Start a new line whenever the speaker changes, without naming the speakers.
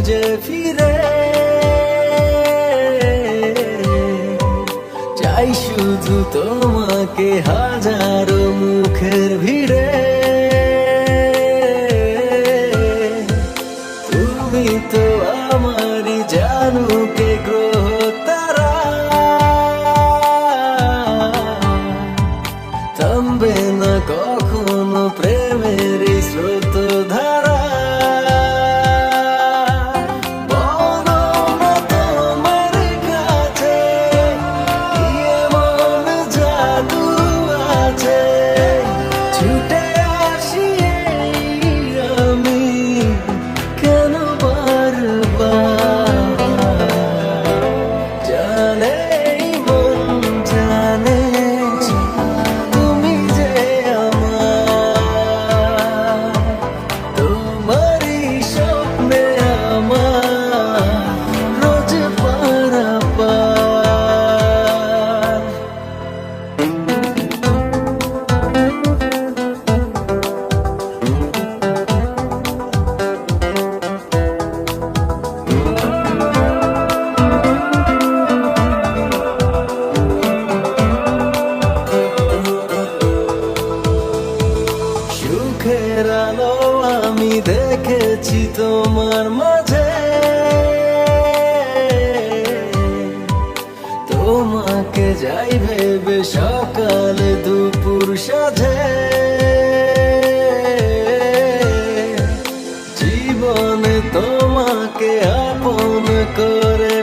যে ফিরে চাই শুধু তোমাকে হাজারো মুখের ভিড়ে তুমি তো আমারই জানুকে গ্রহ তারা থামবে না কখনো প্রেমের স্রোত ধারা ছুটে আসি আমি কেন বারবার জানে মন জানে তুমি যে আমার তোমারই স্বপ্নে আমার রোজ পারাপার সুখের আলো আমি দেখেছি তোমার মাঝে তোমাকে যাই ভেবে সকালে দুপুর সাজে জীবনে তোমাকে আপন করে